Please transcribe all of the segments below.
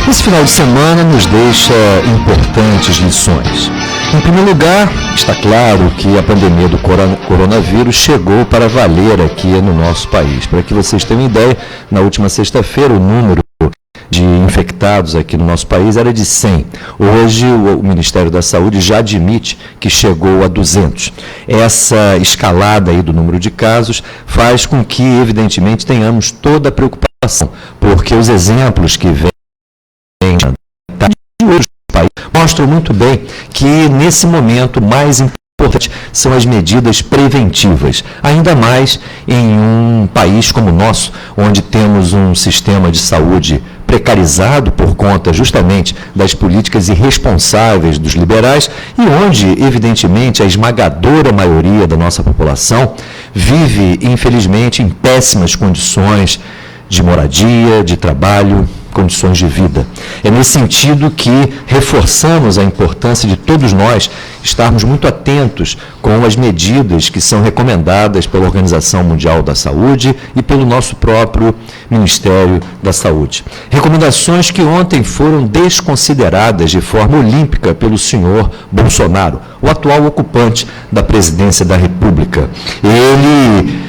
Esse final de semana nos deixa importantes lições. Em primeiro lugar, está claro que a pandemia do coronavírus chegou para valer aqui no nosso país. Para que vocês tenham ideia, na última sexta-feira o número de infectados aqui no nosso país era de 100. Hoje o Ministério da Saúde já admite que chegou a 200. Essa escalada aí do número de casos faz com que, evidentemente, tenhamos toda a preocupação, porque os exemplos que vêm de outros países mostram muito bem que, nesse momento, mais importante são as medidas preventivas, ainda mais em um país como o nosso, onde temos um sistema de saúde precarizado por conta justamente das políticas irresponsáveis dos liberais e onde, evidentemente, a esmagadora maioria da nossa população vive, infelizmente, em péssimas condições de moradia, de trabalho, condições de vida. É nesse sentido que reforçamos a importância de todos nós estarmos muito atentos com as medidas que são recomendadas pela Organização Mundial da Saúde e pelo nosso próprio Ministério da Saúde. Recomendações que ontem foram desconsideradas de forma olímpica pelo senhor Bolsonaro, o atual ocupante da presidência da República. Ele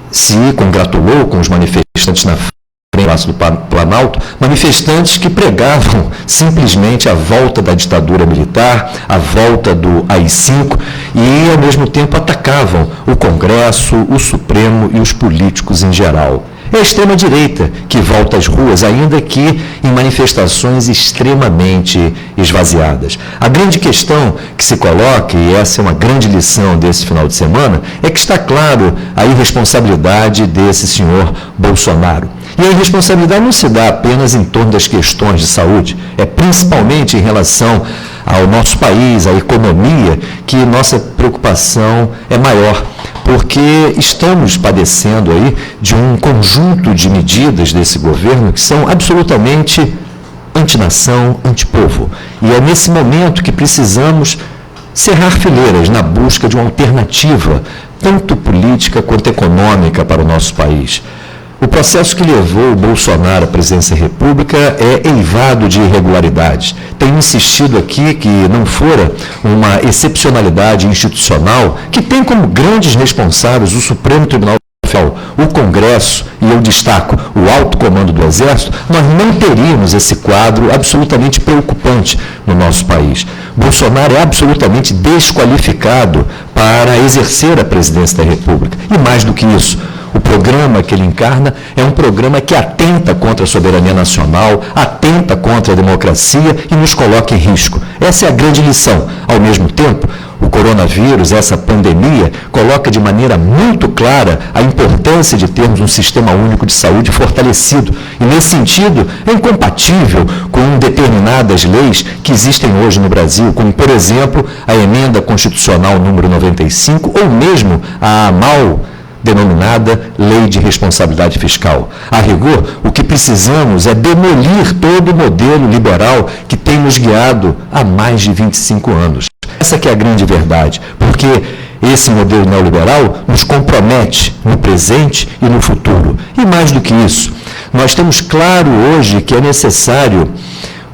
se congratulou com os manifestantes na Palácio do Planalto, manifestantes que pregavam simplesmente a volta da ditadura militar, a volta do AI-5 e, ao mesmo tempo, atacavam o Congresso, o Supremo e os políticos em geral. É a extrema-direita que volta às ruas, ainda que em manifestações extremamente esvaziadas. A grande questão que se coloca, e essa é uma grande lição desse final de semana, é que está claro a irresponsabilidade desse senhor Bolsonaro. E a irresponsabilidade não se dá apenas em torno das questões de saúde, é principalmente em relação ao nosso país, à economia, que nossa preocupação é maior, porque estamos padecendo aí de um conjunto de medidas desse governo que são absolutamente antinação, antipovo. E é nesse momento que precisamos cerrar fileiras na busca de uma alternativa, tanto política quanto econômica, para o nosso país. O processo que levou o Bolsonaro à presidência da República é eivado de irregularidades. Tenho insistido aqui que não fora uma excepcionalidade institucional que tem como grandes responsáveis o Supremo Tribunal Federal, o Congresso e, eu destaco, o alto comando do Exército, nós não teríamos esse quadro absolutamente preocupante no nosso país. Bolsonaro é absolutamente desqualificado para exercer a presidência da República. E mais do que isso, o programa que ele encarna é um programa que atenta contra a soberania nacional, atenta contra a democracia e nos coloca em risco. Essa é a grande lição. Ao mesmo tempo, o coronavírus, essa pandemia, coloca de maneira muito clara a importância de termos um sistema único de saúde fortalecido. E, nesse sentido, é incompatível com determinadas leis que existem hoje no Brasil, como, por exemplo, a emenda constitucional número 95, ou mesmo a mal denominada Lei de Responsabilidade Fiscal. A rigor, o que precisamos é demolir todo o modelo liberal que tem nos guiado há mais de 25 anos. Essa que é a grande verdade, porque esse modelo neoliberal nos compromete no presente e no futuro. E mais do que isso, nós temos claro hoje que é necessário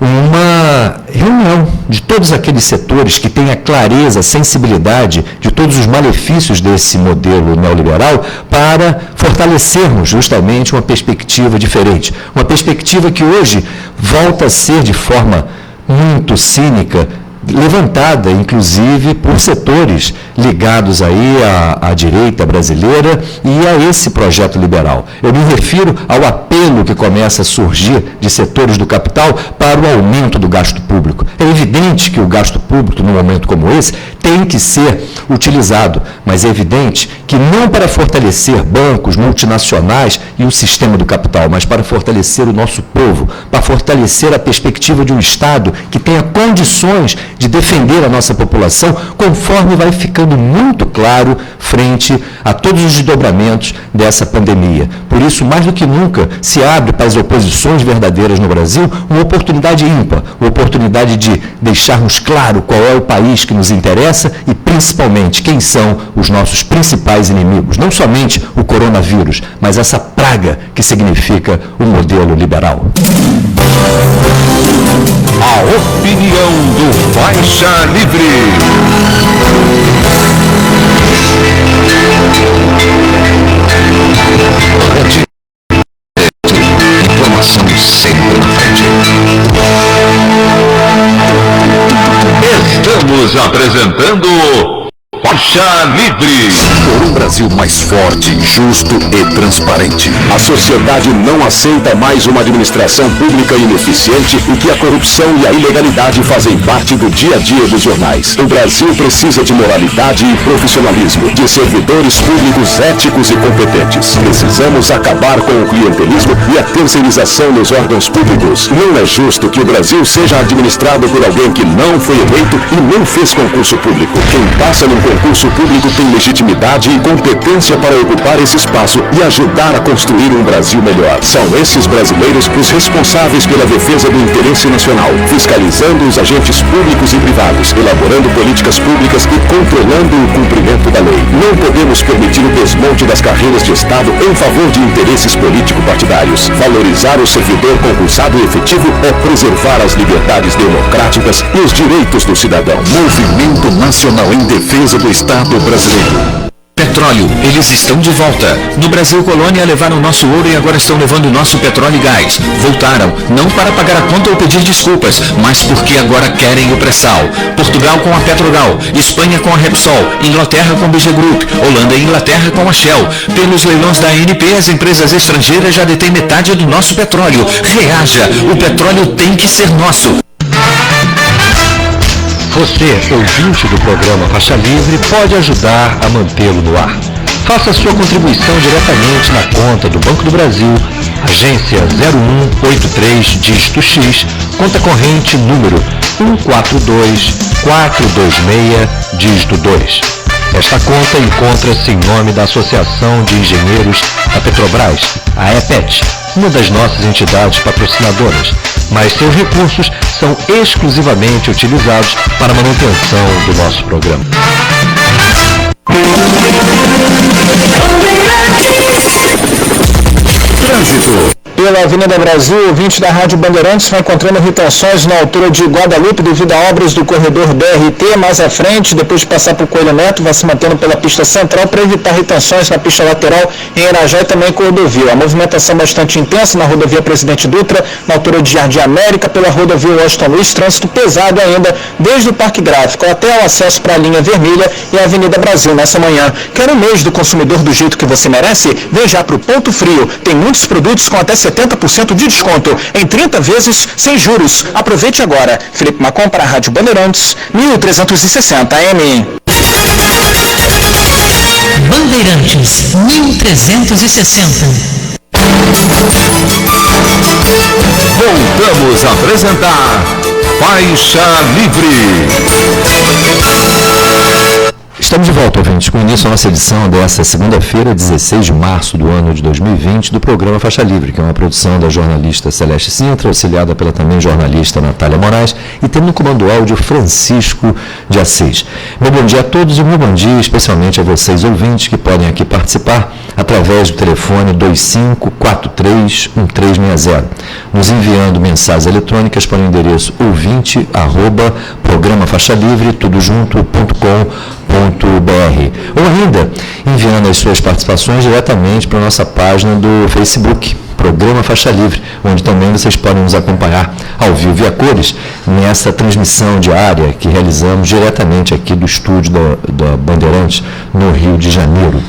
uma reunião de todos aqueles setores que têm a clareza, a sensibilidade de todos os malefícios desse modelo neoliberal para fortalecermos justamente uma perspectiva diferente. Uma perspectiva que hoje volta a ser de forma muito cínica, levantada, inclusive, por setores ligados aí à direita brasileira e a esse projeto liberal. Eu me refiro ao apelo que começa a surgir de setores do capital para o aumento do gasto público. É evidente que o gasto público, num momento como esse, tem que ser utilizado, mas é evidente que não para fortalecer bancos, multinacionais e o sistema do capital, mas para fortalecer o nosso povo, para fortalecer a perspectiva de um Estado que tenha condições de defender a nossa população, conforme vai ficando muito claro frente a todos os desdobramentos dessa pandemia. Por isso, mais do que nunca, se abre para as oposições verdadeiras no Brasil uma oportunidade ímpar, uma oportunidade de deixarmos claro qual é o país que nos interessa e, principalmente, quem são os nossos principais inimigos. Não somente o coronavírus, mas essa praga que significa o modelo liberal. A opinião do Faixa Livre. Informação sempre na frente. Estamos apresentando Faixa Livre. Por um Brasil mais forte, justo e transparente. A sociedade não aceita mais uma administração pública ineficiente em que a corrupção e a ilegalidade fazem parte do dia a dia dos jornais. O Brasil precisa de moralidade e profissionalismo, de servidores públicos éticos e competentes. Precisamos acabar com o clientelismo e a terceirização nos órgãos públicos. Não é justo que o Brasil seja administrado por alguém que não foi eleito e nem fez concurso público. Quem passa num concurso público tem legitimidade e competência para ocupar esse espaço e ajudar a construir um Brasil melhor. São esses brasileiros os responsáveis pela defesa do interesse nacional, fiscalizando os agentes públicos e privados, elaborando políticas públicas e controlando o cumprimento da lei. Não podemos permitir o desmonte das carreiras de Estado em favor de interesses político-partidários. Valorizar o servidor concursado e efetivo é preservar as liberdades democráticas e os direitos do cidadão. Movimento Nacional em Defesa do Estado Brasileiro. Petróleo, eles estão de volta. No Brasil Colônia levaram nosso ouro e agora estão levando o nosso petróleo e gás. Voltaram, não para pagar a conta ou pedir desculpas, mas porque agora querem o pré-sal. Portugal com a Petrogal, Espanha com a Repsol, Inglaterra com a BG Group, Holanda e Inglaterra com a Shell. Pelos leilões da ANP, as empresas estrangeiras já detêm metade do nosso petróleo. Reaja, o petróleo tem que ser nosso. Você, ouvinte do programa Faixa Livre, pode ajudar a mantê-lo no ar. Faça sua contribuição diretamente na conta do Banco do Brasil, agência 0183, dígito X, conta corrente número 142426, dígito 2. Esta conta encontra-se em nome da Associação de Engenheiros da Petrobras, a EPET, uma das nossas entidades patrocinadoras, mas seus recursos são exclusivamente utilizados para a manutenção do nosso programa. Trânsito. Pela Avenida Brasil, o ouvinte da Rádio Bandeirantes vai encontrando retenções na altura de Guadalupe devido a obras do corredor BRT. Mais à frente, depois de passar por Coelho Neto, vai se mantendo pela pista central para evitar retenções na pista lateral em Irajá e também Cordovil. A movimentação bastante intensa na rodovia Presidente Dutra, na altura de Jardim América, pela rodovia Washington Luiz, trânsito pesado ainda desde o Parque Gráfico até o acesso para a linha vermelha e a Avenida Brasil nessa manhã. Quer um mês do consumidor do jeito que você merece? Vem já para o Ponto Frio. Tem muitos produtos com até 70% de desconto, em 30 vezes sem juros. Aproveite agora. Felipe Macon para a Rádio Bandeirantes, 1360 AM. Bandeirantes, 1360. Voltamos a apresentar Faixa Livre. Estamos de volta, ouvintes, com início a nossa edição dessa segunda-feira, 16 de março do ano de 2020, do programa Faixa Livre, que é uma produção da jornalista Celeste Sintra, auxiliada pela também jornalista Natália Moraes, e tendo no comando áudio Francisco de Assis. Meu bom dia a todos e meu bom dia especialmente a vocês, ouvintes, que podem aqui participar através do telefone 2543-1360, nos enviando mensagens eletrônicas para o endereço ouvinte@programafaixalivre, tudo junto.com.br, ou ainda enviando as suas participações diretamente para a nossa página do Facebook, Programa Faixa Livre, onde também vocês podem nos acompanhar ao vivo e a cores nessa transmissão diária que realizamos diretamente aqui do estúdio da Bandeirantes, no Rio de Janeiro.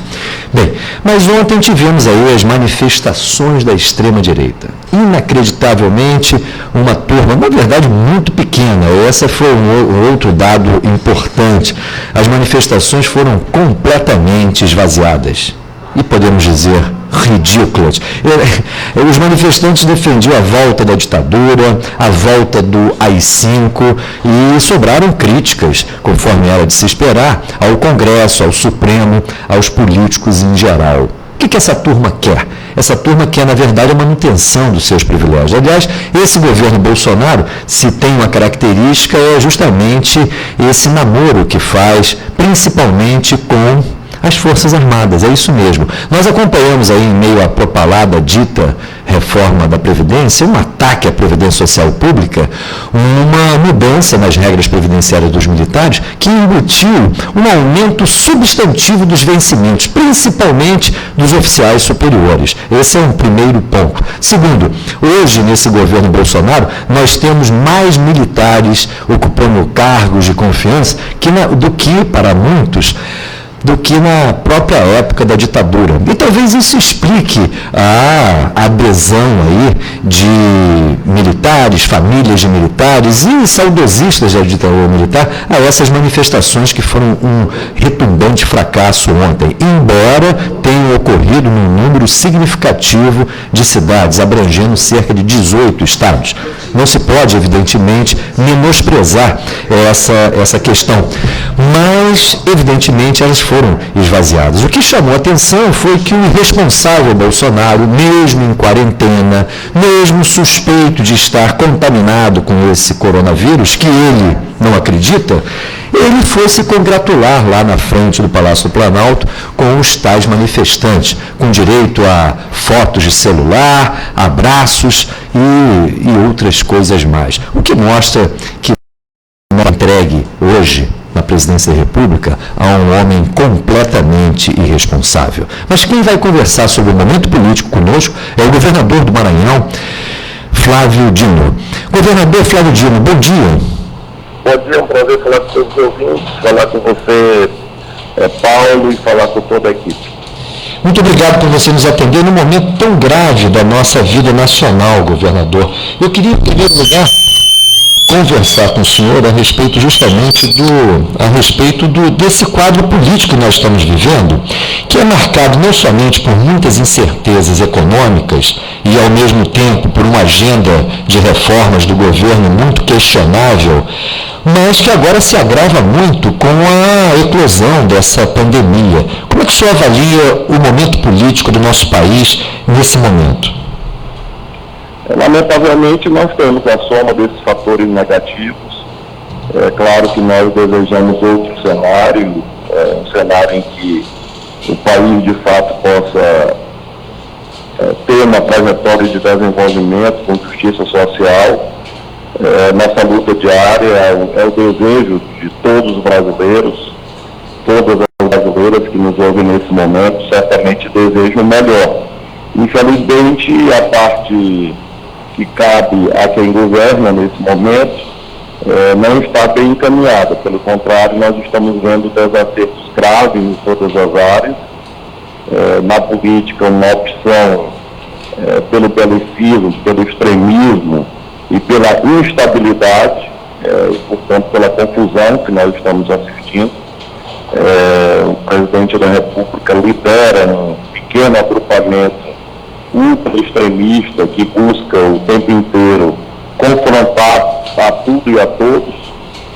Bem, mas ontem tivemos aí as manifestações da extrema-direita. Inacreditavelmente, uma turma, na verdade, muito pequena. Esse foi um outro dado importante. As manifestações foram completamente esvaziadas. E podemos dizer ridículas. Os manifestantes defendiam a volta da ditadura, a volta do AI-5 e sobraram críticas, conforme era de se esperar, ao Congresso, ao Supremo, aos políticos em geral. O que essa turma quer? Essa turma quer, na verdade, a manutenção dos seus privilégios. Aliás, esse governo Bolsonaro, se tem uma característica, é justamente esse namoro que faz, principalmente com as Forças Armadas, é isso mesmo. Nós acompanhamos aí, em meio à propalada dita reforma da Previdência, um ataque à Previdência Social Pública, uma mudança nas regras previdenciárias dos militares que embutiu um aumento substantivo dos vencimentos, principalmente dos oficiais superiores. Esse é um primeiro ponto. Segundo, hoje, nesse governo Bolsonaro, nós temos mais militares ocupando cargos de confiança do que, para muitos, do que na própria época da ditadura. E talvez isso explique a adesão aí de militares, famílias de militares e saudosistas da ditadura militar a essas manifestações que foram um retumbante fracasso ontem, embora tenham ocorrido num número significativo de cidades, abrangendo cerca de 18 estados. Não se pode, evidentemente, menosprezar essa questão, mas, evidentemente, elas foram esvaziadas. O que chamou a atenção foi que o irresponsável Bolsonaro, mesmo em quarentena, mesmo suspeito de estar contaminado com esse coronavírus, que ele não acredita, ele foi se congratular lá na frente do Palácio do Planalto com os tais manifestantes, com direito a fotos de celular, abraços e outras coisas mais. O que mostra que não entregue hoje na presidência da República a um homem completamente irresponsável. Mas quem vai conversar sobre o momento político conosco é o governador do Maranhão, Flávio Dino. Governador Flávio Dino, bom dia. Bom dia, é um prazer falar com seus ouvintes, falar com você, Paulo, e falar com toda a equipe. Muito obrigado por você nos atender num momento tão grave da nossa vida nacional, governador. Eu queria, em primeiro lugar, conversar com o senhor a respeito justamente desse quadro político que nós estamos vivendo, que é marcado não somente por muitas incertezas econômicas e, ao mesmo tempo, por uma agenda de reformas do governo muito questionável, mas que agora se agrava muito com a eclosão dessa pandemia. Como é que o senhor avalia o momento político do nosso país nesse momento? Lamentavelmente, nós temos a soma desses fatores negativos. É claro que nós desejamos outro cenário, um cenário em que o país, de fato, possa ter uma trajetória de desenvolvimento com justiça social. Nossa luta diária é o desejo de todos os brasileiros, todas as brasileiras que nos ouvem nesse momento, certamente desejam o melhor. Infelizmente, a parte que cabe a quem governa nesse momento não está bem encaminhada. Pelo contrário, nós estamos vendo desacertos graves em todas as áreas. Na política, uma opção pelo belicismo, pelo extremismo e pela instabilidade, e, portanto, pela confusão que nós estamos assistindo. O presidente da República lidera um pequeno agrupamento ultra-extremista que busca o tempo inteiro confrontar a tudo e a todos,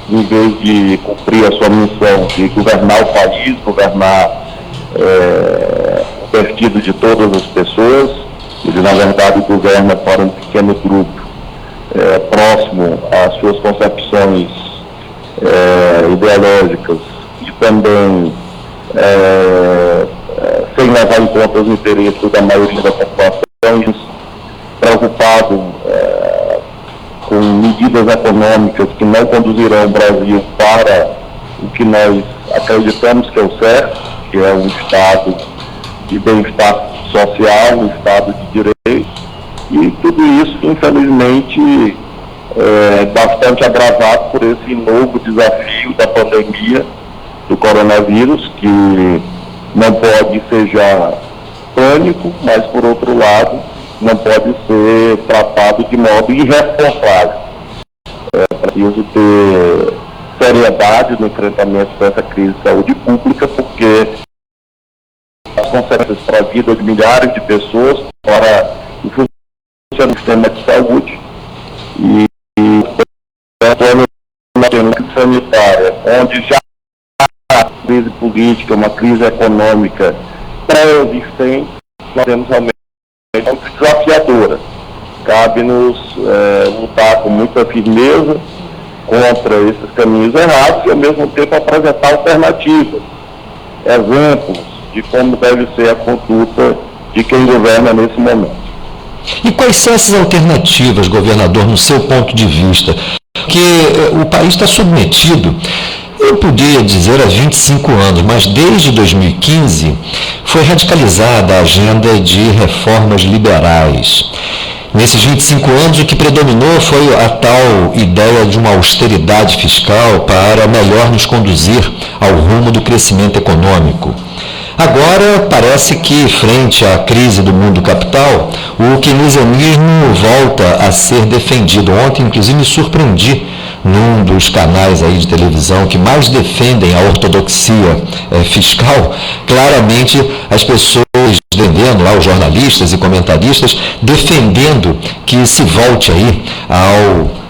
em vez de cumprir a sua missão de governar o país, governar o destino de todas as pessoas. Ele, na verdade, governa para um pequeno grupo próximo às suas concepções ideológicas e também sem levar em conta os interesses da maioria da população, preocupado com medidas econômicas que não conduzirão o Brasil para o que nós acreditamos que é o certo, que é um estado de bem-estar social, um estado de direito, e tudo isso, infelizmente, é bastante agravado por esse novo desafio da pandemia do coronavírus, que não pode ser já pânico, mas, por outro lado, não pode ser tratado de modo irresponsável. É preciso ter seriedade no enfrentamento dessa crise de saúde pública, porque as consequências para a vida de milhares de pessoas, para o funcionamento do sistema de saúde e a plano sanitária, onde já uma crise política, uma crise econômica pré-existente, nós temos realmente uma desafiadora. Cabe-nos lutar com muita firmeza contra esses caminhos errados e, ao mesmo tempo, apresentar alternativas exemplos de como deve ser a conduta de quem governa nesse momento. E quais são essas alternativas, governador, no seu ponto de vista? Porque o país está submetido, eu podia dizer há 25 anos, mas desde 2015 foi radicalizada a agenda de reformas liberais. Nesses 25 anos, o que predominou foi a tal ideia de uma austeridade fiscal para melhor nos conduzir ao rumo do crescimento econômico. Agora, parece que, frente à crise do mundo capital, o keynesianismo volta a ser defendido. Ontem, inclusive, me surpreendi num dos canais aí de televisão que mais defendem a ortodoxia fiscal. Claramente, as pessoas defendendo, lá os jornalistas e comentaristas, defendendo que se volte aí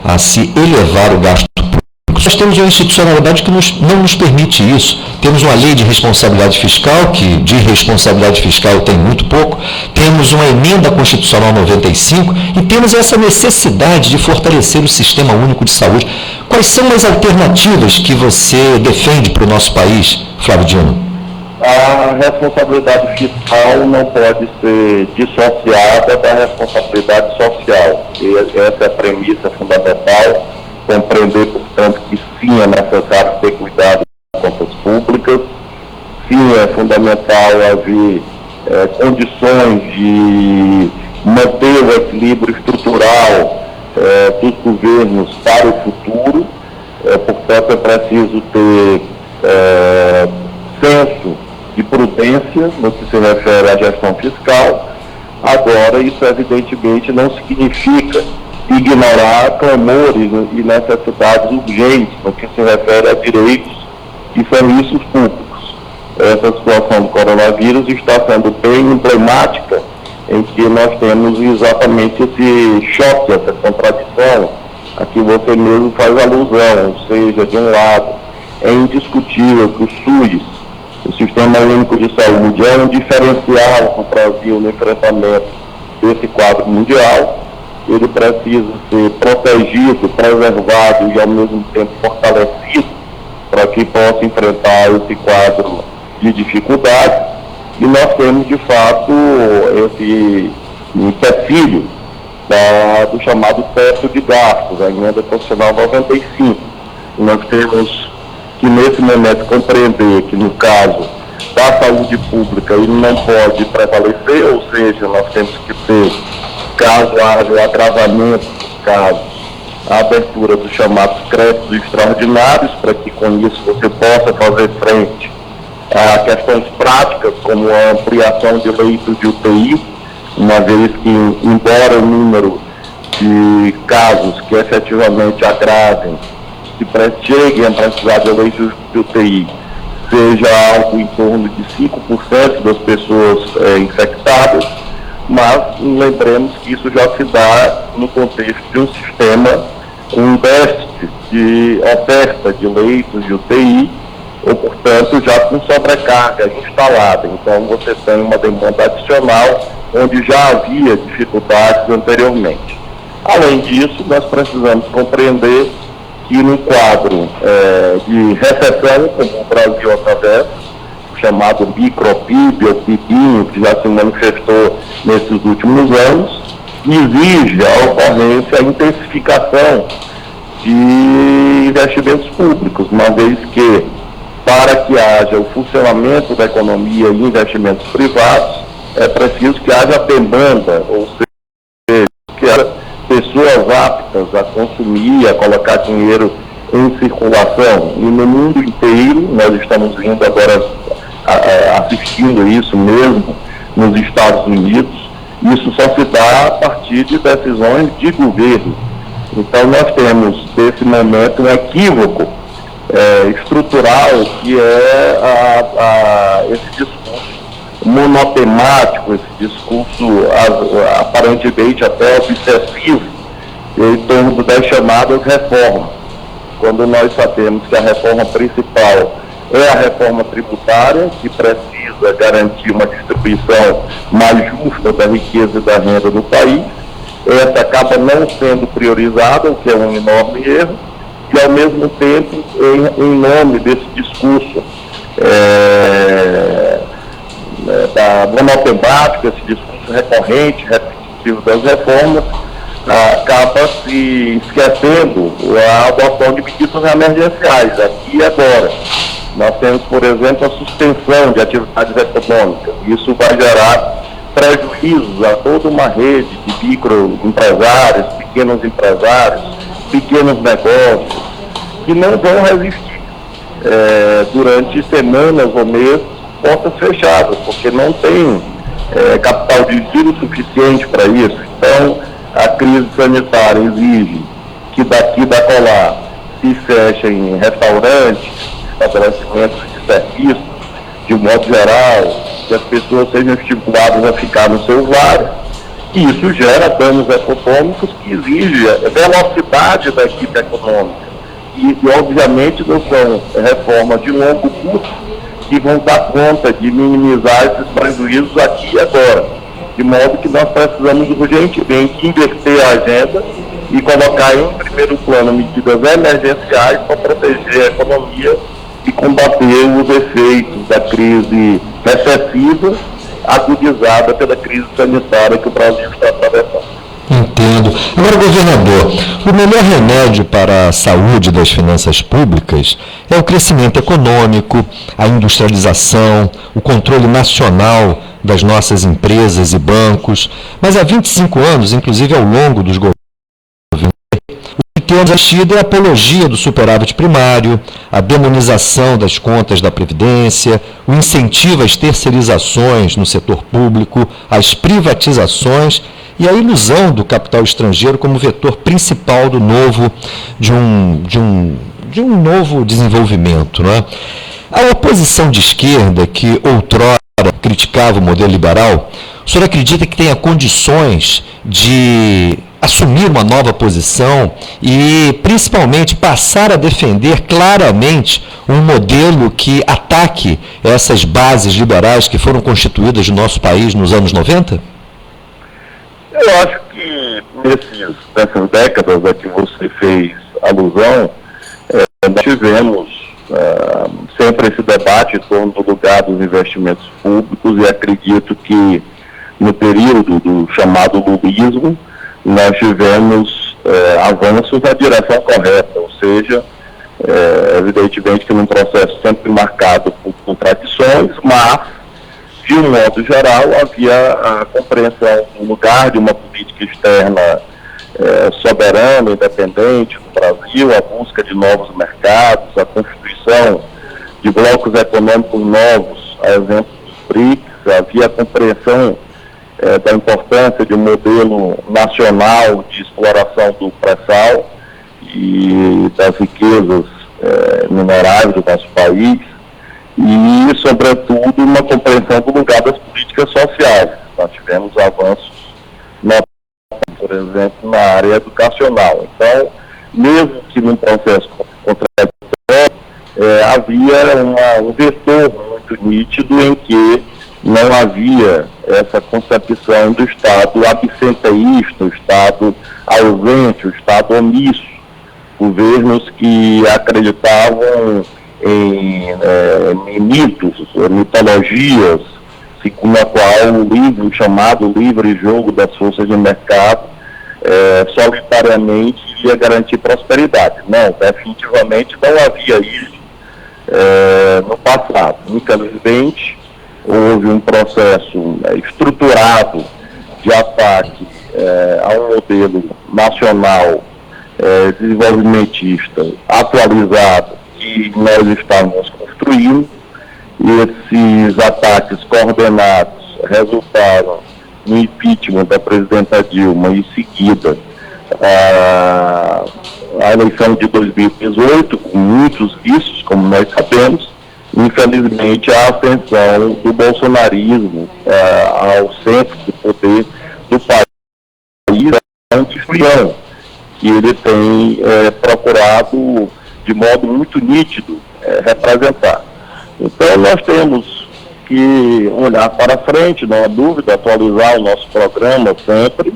a se elevar o gasto público. Nós temos uma institucionalidade que não nos permite isso. Temos uma lei de responsabilidade fiscal, que de responsabilidade fiscal tem muito pouco. Temos uma emenda constitucional 95 e temos essa necessidade de fortalecer o sistema único de saúde. Quais são as alternativas que você defende para o nosso país, Flávio Dino? A responsabilidade fiscal não pode ser dissociada da responsabilidade social. E essa é a premissa fundamental. Compreender, portanto, que sim é necessário ter cuidado com as contas públicas, sim é fundamental haver condições de manter o equilíbrio estrutural dos governos para o futuro, portanto é preciso ter senso de prudência no que se refere à gestão fiscal. Agora, isso evidentemente não significa ignorar clamores e necessidades urgentes no que se refere a direitos e serviços públicos. Essa situação do coronavírus está sendo bem emblemática, em que nós temos exatamente esse choque, essa contradição a que você mesmo faz alusão. Ou seja, de um lado, é indiscutível que o SUS, o Sistema Único de Saúde, é um diferencial para o Brasil no enfrentamento desse quadro mundial. Ele precisa ser protegido, preservado e ao mesmo tempo fortalecido para que possa enfrentar esse quadro de dificuldade. E nós temos, de fato, esse empecilho do chamado teto de gastos, a emenda constitucional 95. E nós temos que, nesse momento, compreender que, no caso da saúde pública, ele não pode prevalecer, ou seja, nós temos que ter, caso haja o agravamento dos casos, a abertura dos chamados créditos extraordinários, para que com isso você possa fazer frente a questões práticas, como a ampliação de leitos de UTI, uma vez que, embora o número de casos que efetivamente agravem, que cheguem a precisar de leitos de UTI, seja algo em torno de 5% das pessoas infectadas, mas lembremos que isso já se dá no contexto de um sistema com um déficit de oferta de leitos de UTI, ou, portanto, já com sobrecarga instalada. Então, você tem uma demanda adicional, onde já havia dificuldades anteriormente. Além disso, nós precisamos compreender que no quadro de recessão, como o Brasil atravessa, chamado micro-PIB ou PIBinho, que já se manifestou nesses últimos anos, exige a ocorrência, a intensificação de investimentos públicos, uma vez que, para que haja o funcionamento da economia e investimentos privados, é preciso que haja demanda, ou seja, que haja pessoas aptas a consumir, a colocar dinheiro em circulação. E no mundo inteiro, nós estamos vindo agora assistindo isso mesmo nos Estados Unidos, isso só se dá a partir de decisões de governo. Então nós temos, nesse momento, um equívoco estrutural, que é esse discurso monotemático, esse discurso aparentemente até obsessivo em torno das chamadas reformas, quando nós sabemos que a reforma principal é a reforma tributária, que precisa garantir uma distribuição mais justa da riqueza e da renda no país. Essa acaba não sendo priorizada, o que é um enorme erro, e ao mesmo tempo, em nome desse discurso da monotemática, esse discurso recorrente, repetitivo das reformas, acaba se esquecendo a adoção de medidas emergenciais, aqui e agora. Nós temos, por exemplo, a suspensão de atividades econômicas. Isso vai gerar prejuízos a toda uma rede de microempresários, pequenos negócios, que não vão resistir durante semanas ou meses, portas fechadas, porque não tem capital de giro suficiente para isso. Então, a crise sanitária exige que daqui e dacolá se fechem restaurantes, estabelecimentos de serviços, de um modo geral, que as pessoas sejam estimuladas a ficar nos seus lares, e isso gera danos econômicos que exigem velocidade da equipe econômica. E obviamente, não são reformas de longo curso que vão dar conta de minimizar esses prejuízos aqui e agora. De modo que nós precisamos urgentemente inverter a agenda e colocar em primeiro plano medidas emergenciais para proteger a economia e combater os efeitos da crise recessiva agudizada pela crise sanitária que o Brasil está atravessando. Entendo. Agora, governador, o melhor remédio para a saúde das finanças públicas é o crescimento econômico, a industrialização, o controle nacional das nossas empresas e bancos. Mas há 25 anos, inclusive ao longo dos governos, o que temos assistido é a apologia do superávit primário, a demonização das contas da Previdência, o incentivo às terceirizações no setor público, às privatizações e a ilusão do capital estrangeiro como vetor principal do novo, de um novo desenvolvimento. Não é? A oposição de esquerda, que outrora criticava o modelo liberal, o senhor acredita que tenha condições de assumir uma nova posição e, principalmente, passar a defender claramente um modelo que ataque essas bases liberais que foram constituídas no nosso país nos anos 90? Eu acho que nessas décadas a que você fez alusão, nós tivemos sempre esse debate em torno do lugar dos investimentos públicos, e acredito que no período do chamado lulismo nós tivemos avanços na direção correta, ou seja, evidentemente que num processo sempre marcado por contradições, mas de um modo geral havia a compreensão do lugar de uma política externa soberana, independente do Brasil, a busca de novos mercados, a constituição de blocos econômicos novos, a exemplo dos BRICS, havia a compreensão da importância de um modelo nacional de exploração do pré-sal e das riquezas minerais do nosso país, e, sobretudo, uma compreensão do lugar das políticas sociais. Nós tivemos avanços, por exemplo, na área educacional. Então, mesmo que num processo contraditório, havia um vetor muito nítido em que não havia essa concepção do Estado absenteísta, o Estado ausente, o Estado omisso. Governos que acreditavam em mitos, mitologias, segundo a qual o livro chamado livre jogo das forças de mercado solitariamente iria garantir prosperidade. Não, definitivamente não havia isso no passado. Infelizmente, houve um processo estruturado de ataque a um modelo nacional desenvolvimentista atualizado que nós estávamos construindo. Esses ataques coordenados resultaram no impeachment da presidenta Dilma e, em seguida, a eleição de 2018, com muitos vícios, como nós sabemos. Infelizmente, a ascensão do bolsonarismo ao centro do poder do país é um desfrião que ele tem procurado de modo muito nítido representar. Então, nós temos que olhar para frente, não há dúvida, atualizar o nosso programa sempre.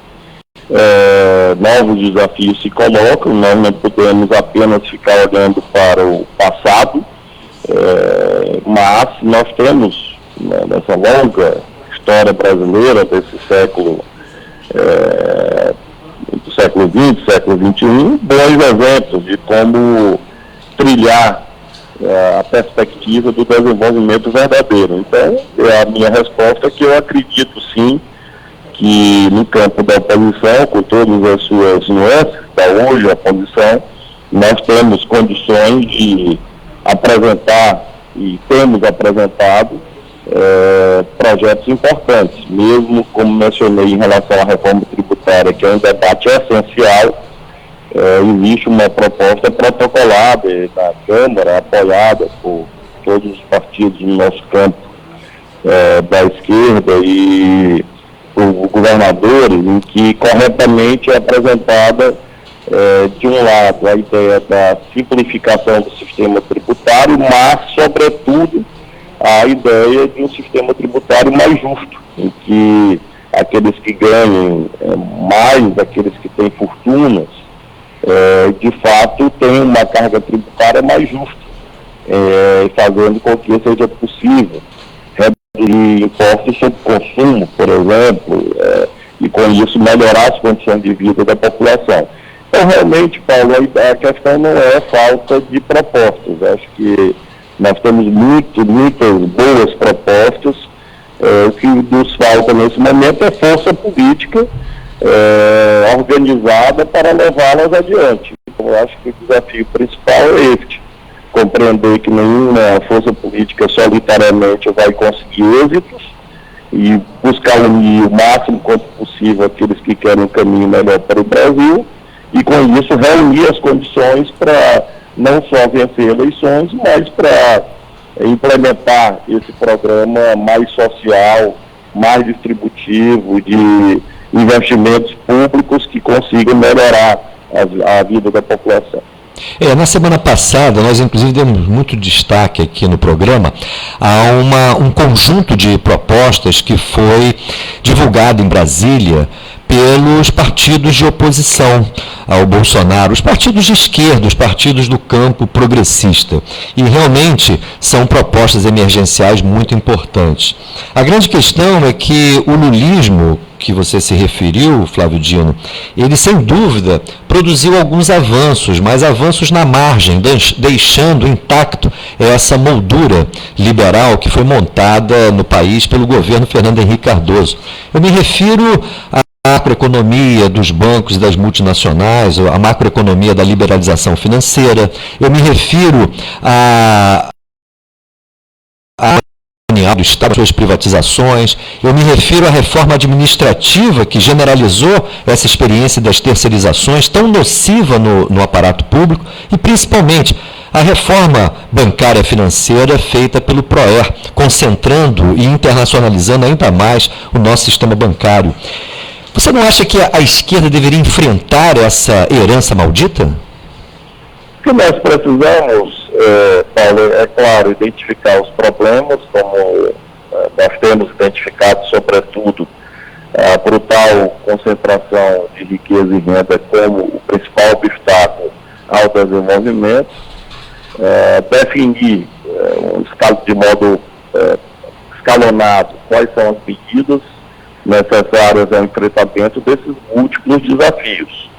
Novos desafios se colocam, nós não podemos apenas ficar olhando para o passado. Mas nós temos, nessa longa história brasileira desse século, do século XX, século XXI, bons exemplos de como trilhar a perspectiva do desenvolvimento verdadeiro. Então, a minha resposta é que eu acredito sim que no campo da oposição, com todas as suas nuances, da hoje a oposição, nós temos condições de apresentar e temos apresentado projetos importantes, mesmo como mencionei em relação à reforma tributária, que é um debate essencial. Existe uma proposta protocolada na Câmara, apoiada por todos os partidos no nosso campo da esquerda e por governadores, em que corretamente é apresentada, de um lado, a ideia da simplificação do sistema tributário, mas, sobretudo, a ideia de um sistema tributário mais justo, em que aqueles que ganham mais, aqueles que têm fortunas, de fato, tem uma carga tributária mais justa, fazendo com que seja possível reduzir impostos sobre consumo, por exemplo, e com isso melhorar as condições de vida da população. Então, realmente, Paulo, a questão não é falta de propostas. Acho que nós temos muitas boas propostas. O que nos falta nesse momento é força política organizada para levá-las adiante. Então, eu acho que o desafio principal é este: compreender que nenhuma força política solitariamente vai conseguir êxitos e buscar unir o máximo quanto possível aqueles que querem um caminho melhor para o Brasil e, com isso, reunir as condições para não só vencer eleições, mas para implementar esse programa mais social, mais distributivo, de investimentos públicos que consigam melhorar a vida da população. Na semana passada, nós inclusive demos muito destaque aqui no programa a um conjunto de propostas que foi divulgado em Brasília pelos partidos de oposição ao Bolsonaro, os partidos de esquerda, os partidos do campo progressista. E realmente são propostas emergenciais muito importantes. A grande questão é que o lulismo, que você se referiu, Flávio Dino, ele sem dúvida produziu alguns avanços, mas avanços na margem, deixando intacto essa moldura liberal que foi montada no país pelo governo Fernando Henrique Cardoso. Eu me refiro à macroeconomia dos bancos e das multinacionais, a macroeconomia da liberalização financeira, eu me refiro a do Estado, suas privatizações, eu me refiro à reforma administrativa que generalizou essa experiência das terceirizações tão nociva no aparato público e, principalmente, a reforma bancária financeira feita pelo PROER, concentrando e internacionalizando ainda mais o nosso sistema bancário. Você não acha que a esquerda deveria enfrentar essa herança maldita? O que nós precisamos, Paulo, é claro, identificar os problemas, como nós temos identificado, sobretudo, a brutal concentração de riqueza e renda como o principal obstáculo ao desenvolvimento, definir de modo escalonado quais são as medidas necessárias ao enfrentamento desses múltiplos desafios.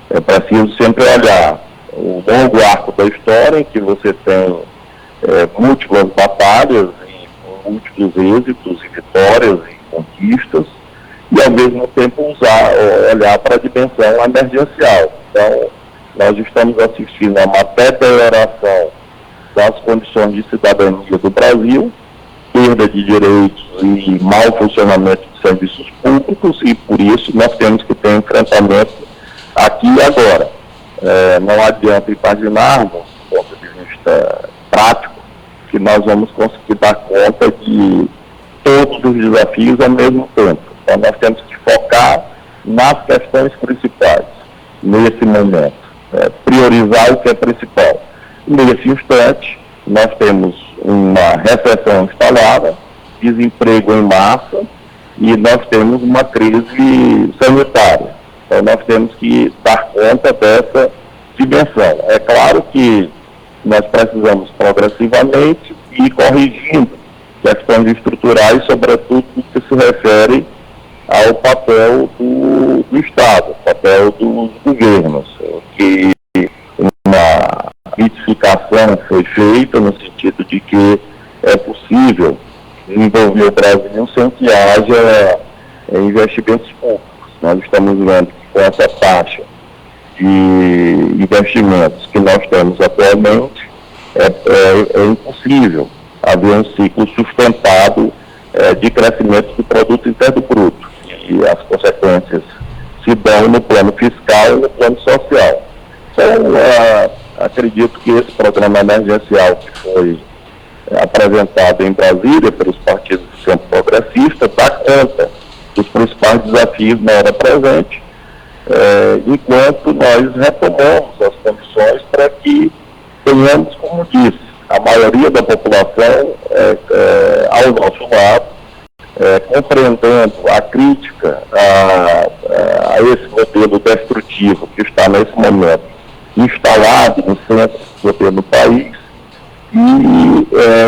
É preciso sempre olhar o longo arco da história, em que você tem múltiplas batalhas, e múltiplos êxitos e vitórias e conquistas, e ao mesmo tempo olhar para a dimensão emergencial. Então, nós estamos assistindo a uma deterioração das condições de cidadania do Brasil, perda de direitos e mau funcionamento de serviços públicos, e por isso nós temos que ter enfrentamento aqui e agora. Não adianta imaginarmos, do ponto de vista prático, que nós vamos conseguir dar conta de todos os desafios ao mesmo tempo. Então nós temos que focar nas questões principais, nesse momento, priorizar o que é principal. Nesse instante, nós temos uma recessão instalada, desemprego em massa, e nós temos uma crise sanitária. Então nós temos que dar conta dessa dimensão. É claro que nós precisamos progressivamente ir corrigindo questões estruturais, sobretudo no que se refere ao papel do Estado, papel dos governos, que uma critificação foi feita no sentido de que é possível desenvolver o Brasil sem que haja investimentos públicos. Nós estamos vendo que com essa taxa de investimentos que nós temos atualmente, é impossível haver um ciclo sustentado de crescimento do produto interno bruto. E as consequências se dão no plano fiscal e no plano social. Então, acredito que esse programa emergencial que foi apresentado em Brasília pelos partidos do campo progressista dá conta dos principais desafios na hora presente, enquanto nós retomamos as condições para que tenhamos, como disse, a maioria da população ao nosso lado, compreendendo a crítica a esse modelo destrutivo que está nesse momento instalado no centro do governo do país e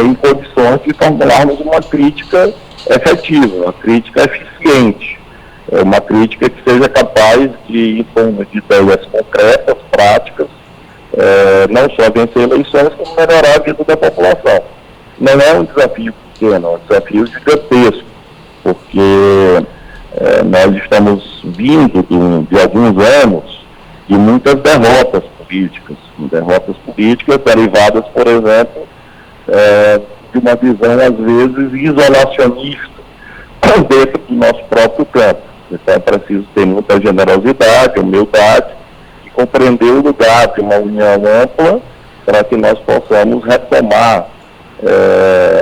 em condições de formularmos uma crítica efetiva, uma crítica eficiente, uma crítica que seja capaz de ir em torno de ideias concretas, práticas, não só vencer eleições, como melhorar a vida da população. Não é um desafio pequeno, é um desafio gigantesco, porque nós estamos vindo de alguns anos de muitas derrotas políticas derivadas, por exemplo, de uma visão, às vezes, isolacionista dentro do nosso próprio campo. Então é preciso ter muita generosidade, humildade e compreender o lugar de uma união ampla para que nós possamos retomar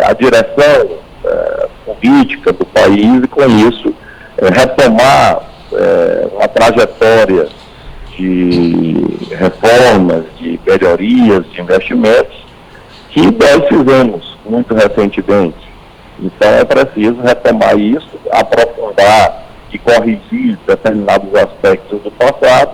a direção política do país e, com isso, retomar uma trajetória de reformas, de melhorias, de investimentos que nós fizemos muito recentemente. Então é preciso retomar isso, aprofundar e corrigir determinados aspectos do passado,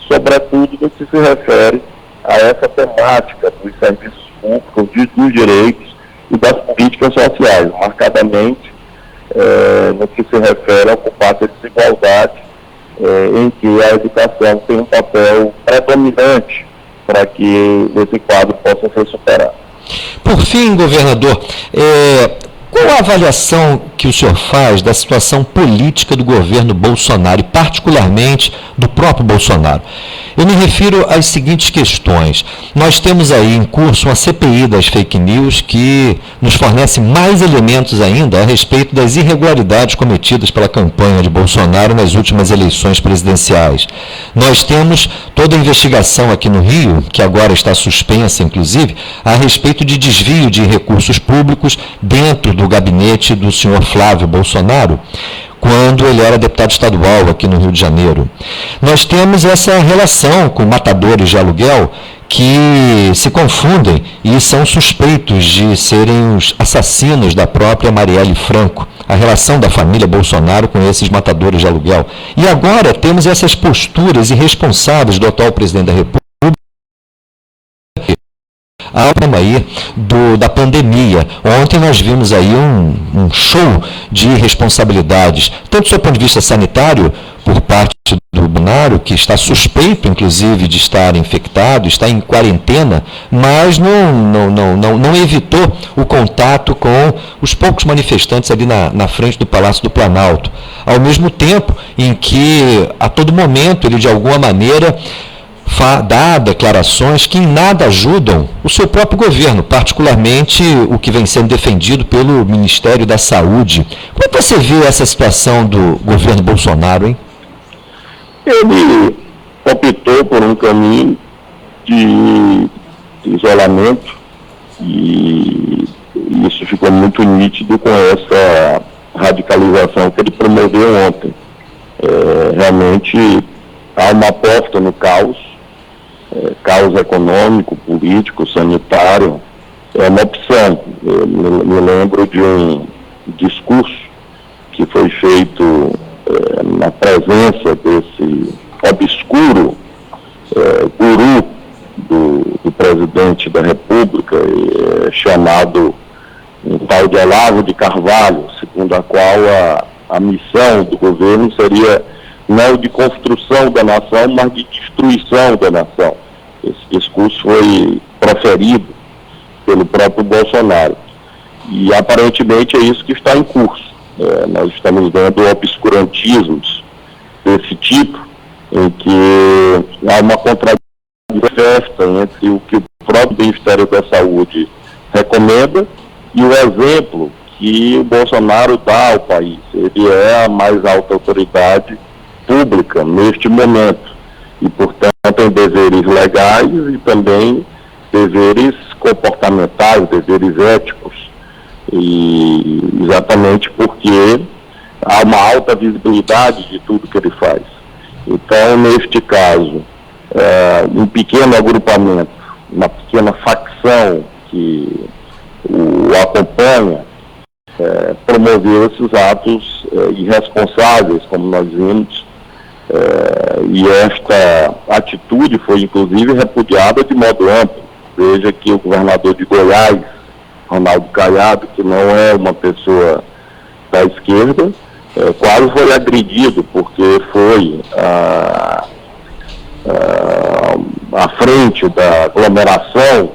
sobretudo no que se refere a essa temática dos serviços públicos, dos direitos e das políticas sociais, marcadamente no que se refere ao combate à desigualdade, em que a educação tem um papel predominante para que esse quadro possa ser superado. Por fim, governador, qual a avaliação que o senhor faz da situação política do governo Bolsonaro e particularmente do próprio Bolsonaro? Eu me refiro às seguintes questões. Nós temos aí em curso uma CPI das fake news que nos fornece mais elementos ainda a respeito das irregularidades cometidas pela campanha de Bolsonaro nas últimas eleições presidenciais. Nós temos toda a investigação aqui no Rio, que agora está suspensa, inclusive, a respeito de desvio de recursos públicos dentro do gabinete do senhor Flávio Bolsonaro, quando ele era deputado estadual aqui no Rio de Janeiro. Nós temos essa relação com matadores de aluguel que se confundem e são suspeitos de serem os assassinos da própria Marielle Franco, a relação da família Bolsonaro com esses matadores de aluguel. E agora temos essas posturas irresponsáveis do atual presidente da República ao tema aí da pandemia. Ontem nós vimos aí um show de irresponsabilidades, tanto do seu ponto de vista sanitário, por parte do Bolsonaro, que está suspeito, inclusive, de estar infectado, está em quarentena, mas não evitou o contato com os poucos manifestantes ali na frente do Palácio do Planalto. Ao mesmo tempo em que, a todo momento, ele, de alguma maneira, dá declarações que em nada ajudam o seu próprio governo, particularmente o que vem sendo defendido pelo Ministério da Saúde. Como é que você vê essa situação do governo Bolsonaro, hein? Ele optou por um caminho de isolamento e isso ficou muito nítido com essa radicalização que ele promoveu ontem. Realmente há uma aposta no caos econômico, político, sanitário, é uma opção. Eu me lembro de um discurso que foi feito na presença desse obscuro guru do presidente da República, chamado um tal de Olavo de Carvalho, segundo a qual a missão do governo seria não de construção da nação, mas de destruição da nação. Esse discurso foi proferido pelo próprio Bolsonaro. E aparentemente é isso que está em curso. Nós estamos vendo obscurantismos desse tipo, em que há uma contradição entre o que o próprio Ministério da Saúde recomenda e o exemplo que o Bolsonaro dá ao país. Ele é a mais alta autoridade pública neste momento e, portanto, tem deveres legais e também deveres comportamentais, deveres éticos, e exatamente porque há uma alta visibilidade de tudo que ele faz. Então, neste caso, um pequeno agrupamento, uma pequena facção que o acompanha, promoveu esses atos irresponsáveis, como nós vimos, e esta atitude foi, inclusive, repudiada de modo amplo. Veja que o governador de Goiás, Ronaldo Caiado, que não é uma pessoa da esquerda, quase foi agredido, porque foi à frente da aglomeração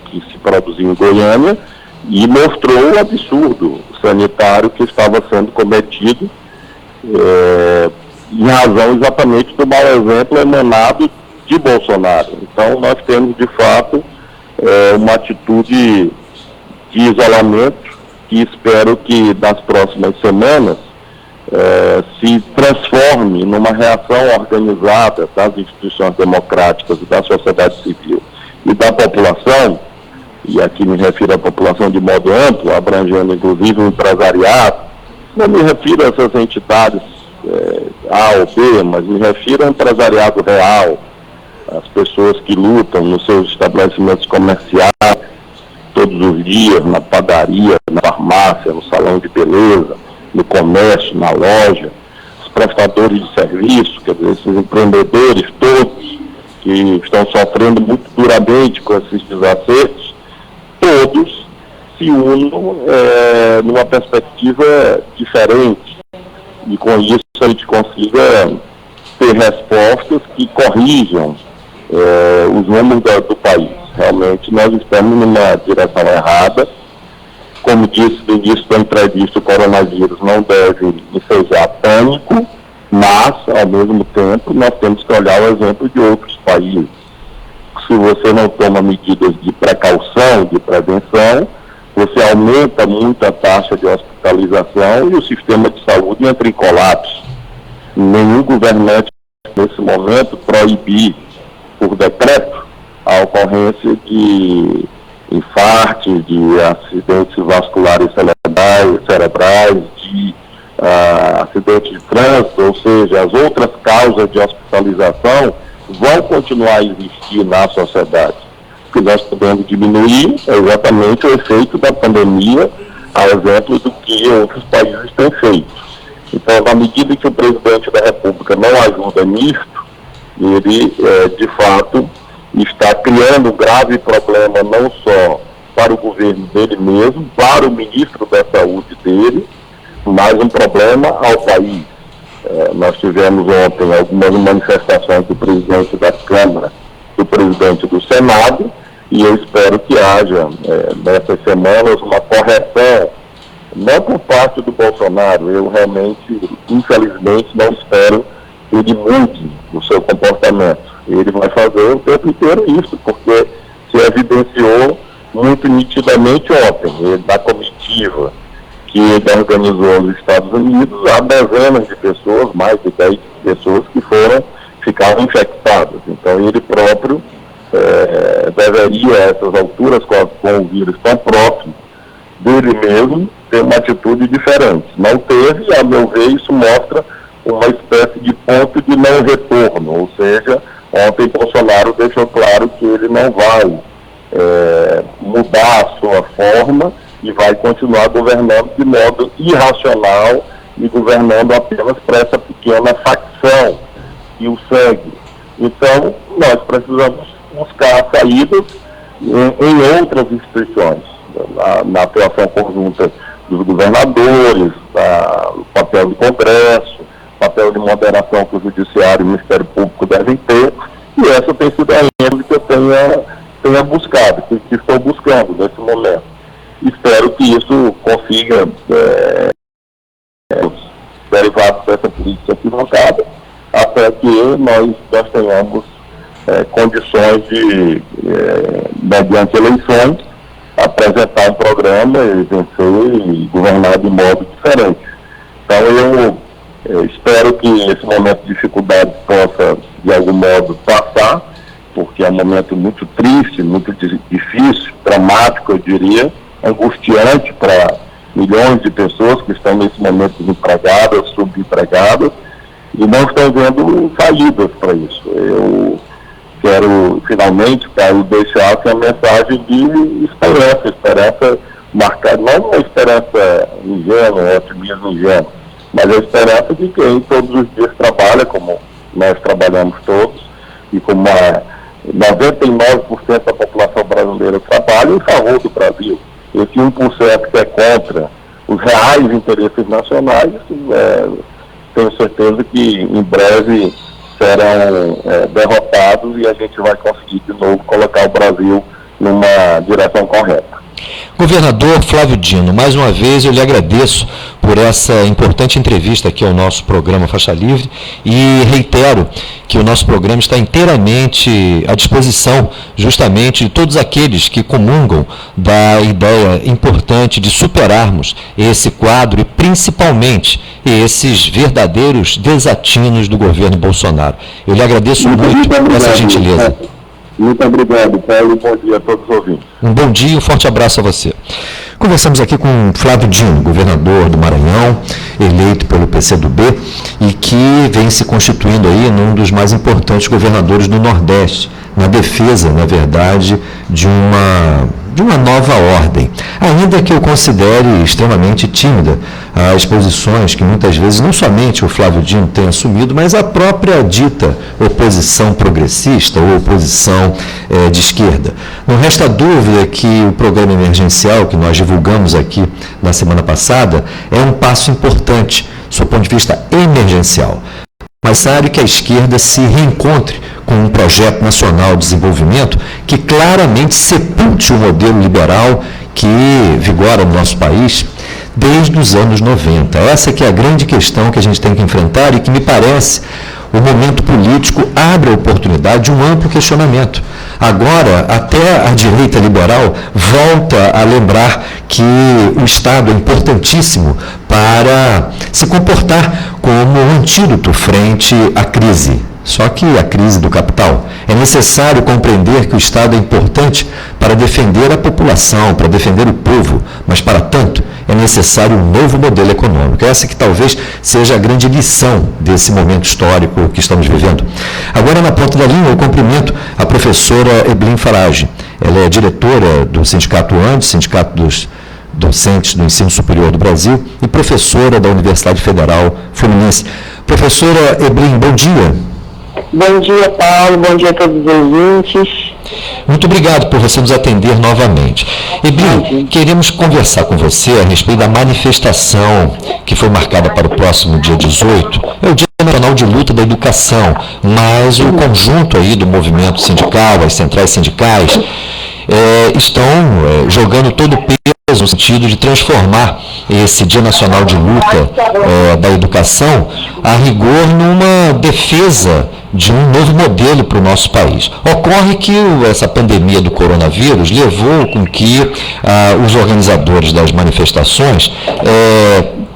que se produziu em Goiânia e mostrou o absurdo sanitário que estava sendo cometido, em razão exatamente do mau exemplo emanado de Bolsonaro. Então nós temos de fato uma atitude de isolamento que espero que nas próximas semanas se transforme numa reação organizada das instituições democráticas e da sociedade civil e da população, e aqui me refiro à população de modo amplo, abrangendo inclusive o empresariado. Não me refiro a essas entidades A ou B, mas me refiro ao empresariado real, as pessoas que lutam nos seus estabelecimentos comerciais todos os dias, na padaria, na farmácia, no salão de beleza, no comércio, na loja, os prestadores de serviço, quer dizer, esses empreendedores todos que estão sofrendo muito duramente com esses desacertos, todos se unam numa perspectiva diferente, e com isso a gente consiga ter respostas que corrijam os números do país. Realmente nós estamos numa direção errada. Como disse no início da entrevista, o coronavírus não deve ensejar pânico, mas, ao mesmo tempo, nós temos que olhar o exemplo de outros países. Se você não toma medidas de precaução, de prevenção, você aumenta muito a taxa de hospitalização e o sistema de saúde entra em colapso. Nenhum governante, nesse momento, proibir, por decreto, a ocorrência de infartos, de acidentes vasculares cerebrais, de acidentes de trânsito, ou seja, as outras causas de hospitalização vão continuar a existir na sociedade. O que nós podemos diminuir é exatamente o efeito da pandemia, ao exemplo do que outros países têm feito. Então, na medida que o presidente da República não ajuda nisto, ele, de fato, está criando um grave problema não só para o governo dele mesmo, para o ministro da Saúde dele, mas um problema ao país. Nós tivemos ontem algumas manifestações do presidente da Câmara, do presidente do Senado, e eu espero que haja, nessas semanas, uma correção, não por parte do Bolsonaro. Eu realmente, infelizmente, não espero que ele mude o seu comportamento. Ele vai fazer o tempo inteiro isso, porque se evidenciou muito nitidamente ontem. Da comitiva que ele organizou nos Estados Unidos, há dezenas de pessoas, mais de 10 pessoas que ficaram infectadas. Então ele próprio deveria, a essas alturas, com o vírus tão próximo dele mesmo, ter uma atitude diferente. Não teve, e a meu ver, isso mostra uma espécie de ponto de não retorno, ou seja, ontem Bolsonaro deixou claro que ele não vai mudar a sua forma e vai continuar governando de modo irracional e governando apenas para essa pequena facção que o segue. Então, nós precisamos buscar a saídas em outras instituições, na atuação conjunta dos governadores, o papel do Congresso, o papel de moderação que o Judiciário e o Ministério Público devem ter, e essa tem sido a ênfase que eu tenha buscado, que estou buscando nesse momento. Espero que isso consiga os derivados dessa política equivocada, até que nós tenhamos condições de, mediante eleições, apresentar um programa e vencer e governar de modo diferente. Então eu espero que esse momento de dificuldade possa, de algum modo, passar, porque é um momento muito triste, muito difícil, dramático, eu diria, angustiante para milhões de pessoas que estão nesse momento desempregadas, subempregadas, e não estão vendo saídas para isso. Eu quero, finalmente, Paulo, deixar essa mensagem de esperança marcada, não uma esperança ingênua, otimismo ingênuo, mas a esperança de quem todos os dias trabalha, como nós trabalhamos todos, e como 99% da população brasileira trabalha em favor do Brasil. Esse 1% que é contra os reais interesses nacionais, tenho certeza que em breve serão derrotados e a gente vai conseguir de novo colocar o Brasil numa direção correta. Governador Flávio Dino, mais uma vez eu lhe agradeço por essa importante entrevista aqui ao nosso programa Faixa Livre e reitero que o nosso programa está inteiramente à disposição justamente de todos aqueles que comungam da ideia importante de superarmos esse quadro e principalmente esses verdadeiros desatinos do governo Bolsonaro. Eu lhe agradeço muito por essa gentileza. Muito obrigado, Paulo. Bom dia a todos os ouvintes. Um bom dia e um forte abraço a você. Conversamos aqui com Flávio Dino, governador do Maranhão, eleito pelo PCdoB e que vem se constituindo aí num dos mais importantes governadores do Nordeste, na defesa, na verdade, de uma nova ordem. Ainda que eu considere extremamente tímida as posições que muitas vezes não somente o Flávio Dino tem assumido, mas a própria dita oposição progressista ou oposição de esquerda. Não resta dúvida que o programa emergencial que nós divulgamos aqui na semana passada é um passo importante, do ponto de vista emergencial. Mas sabe que a esquerda se reencontre com um projeto nacional de desenvolvimento que claramente sepulte o modelo liberal que vigora no nosso país desde os anos 90. Essa que é a grande questão que a gente tem que enfrentar e que me parece o momento político abre a oportunidade de um amplo questionamento. Agora, até a direita liberal volta a lembrar que o Estado é importantíssimo para se comportar como um antídoto frente à crise. Só que a crise do capital. É necessário compreender que o Estado é importante para defender a população, para defender o povo, mas para tanto é necessário um novo modelo econômico. Essa que talvez seja a grande lição desse momento histórico que estamos vivendo. Agora, na ponta da linha, eu cumprimento a professora Eblin Farage. Ela é diretora do Sindicato ANDE, Sindicato dos Docentes do Ensino Superior do Brasil, e professora da Universidade Federal Fluminense. Professora Eblin, bom dia. Bom dia, Paulo. Bom dia a todos os ouvintes. Muito obrigado por você nos atender novamente. Eblin, queremos conversar com você a respeito da manifestação que foi marcada para o próximo dia 18. É o Dia Nacional de Luta da Educação, mas o conjunto aí do movimento sindical, as centrais sindicais, estão jogando todo o peso no sentido de transformar esse Dia Nacional de Luta da Educação, a rigor, numa defesa de um novo modelo para o nosso país. Ocorre que essa pandemia do coronavírus levou com que os organizadores das manifestações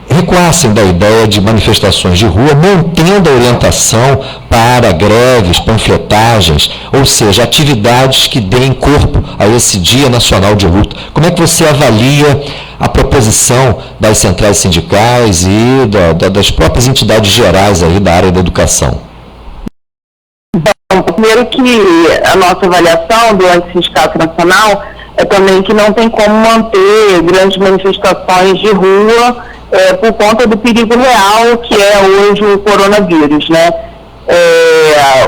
recuassem da ideia de manifestações de rua, mantendo a orientação para greves, panfletagens, ou seja, atividades que deem corpo a esse Dia Nacional de Luta. Como é que você avalia a proposição das centrais sindicais e das próprias entidades gerais aí da área da educação? Bom, primeiro que a nossa avaliação do Sindicato Nacional é também que não tem como manter grandes manifestações de rua por conta do perigo real que é hoje o coronavírus, né?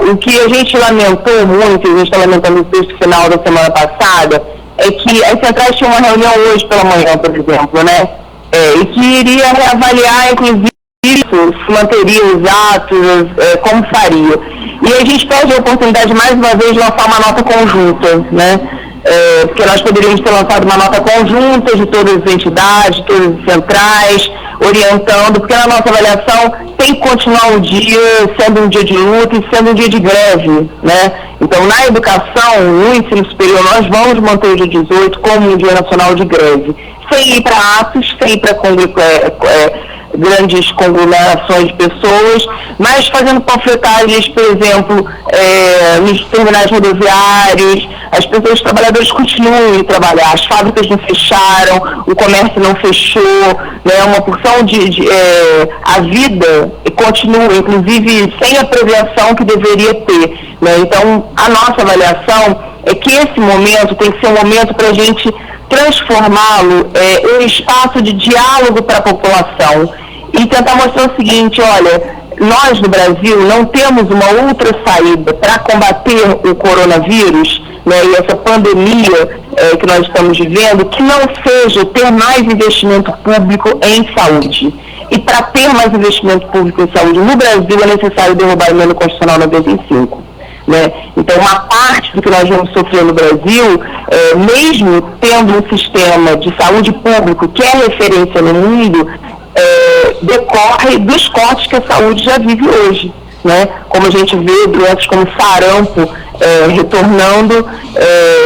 O que a gente lamentou muito, a gente está lamentando o texto final da semana passada, é que as centrais tinham uma reunião hoje pela manhã, por exemplo, né? E que iria reavaliar, inclusive, se manteria os atos, como faria. E a gente perde a oportunidade, mais uma vez, de lançar uma nota conjunta, né? Porque nós poderíamos ter lançado uma nota conjunta de todas as entidades, de todas as centrais, orientando, porque na nossa avaliação tem que continuar o dia sendo um dia de luta e sendo um dia de greve, né? Então, na educação, no ensino superior, nós vamos manter o dia 18 como um dia nacional de greve, sem ir para atos, sem ir para grandes conglomerações de pessoas, mas fazendo panfletagens, por exemplo, nos terminais rodoviários, as pessoas, os trabalhadores continuam a trabalhar, as fábricas não fecharam, o comércio não fechou, né, uma porção a vida continua, inclusive sem a prevenção que deveria ter, né? Então, a nossa avaliação é que esse momento tem que ser um momento para a gente transformá-lo em um espaço de diálogo para a população e tentar mostrar o seguinte: olha, nós no Brasil não temos uma outra saída para combater o coronavírus, né, e essa pandemia que nós estamos vivendo, que não seja ter mais investimento público em saúde. E para ter mais investimento público em saúde no Brasil é necessário derrubar a emenda constitucional 95. Né? Então, uma parte do que nós vamos sofrer no Brasil, mesmo tendo um sistema de saúde público que é referência no mundo, decorre dos cortes que a saúde já vive hoje. Né? Como a gente vê doenças como sarampo retornando,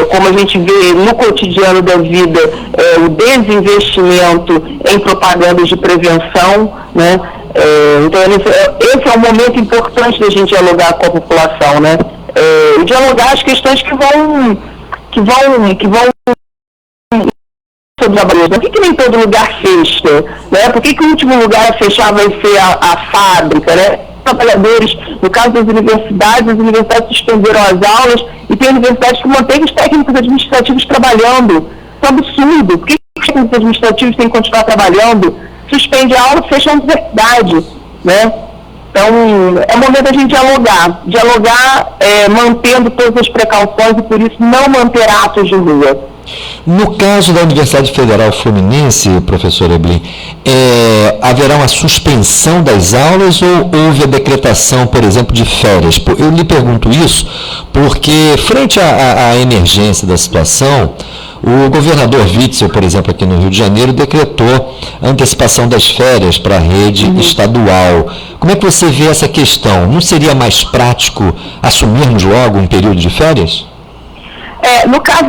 como a gente vê no cotidiano da vida o desinvestimento em propagandas de prevenção, né? Então esse é um momento importante da gente dialogar com a população, né? Dialogar as questões que vão sobre a Por que nem todo lugar fecha, né? Por que o último lugar a fechar vai ser a fábrica, né? Trabalhadores, no caso das universidades, as universidades suspenderam as aulas e tem universidades que mantêm os técnicos administrativos trabalhando. Isso é um absurdo. Por que os técnicos administrativos têm que continuar trabalhando? Suspende a aula, fecha a universidade, né? Então, é o momento da gente dialogar mantendo todas as precauções e, por isso, não manter atos de rua. No caso da Universidade Federal Fluminense, professor Eblin, haverá uma suspensão das aulas ou houve a decretação, por exemplo, de férias? Eu lhe pergunto isso porque, frente à emergência da situação, o governador Witzel, por exemplo, aqui no Rio de Janeiro, decretou a antecipação das férias para a rede estadual. Como é que você vê essa questão? Não seria mais prático assumirmos logo um período de férias? No caso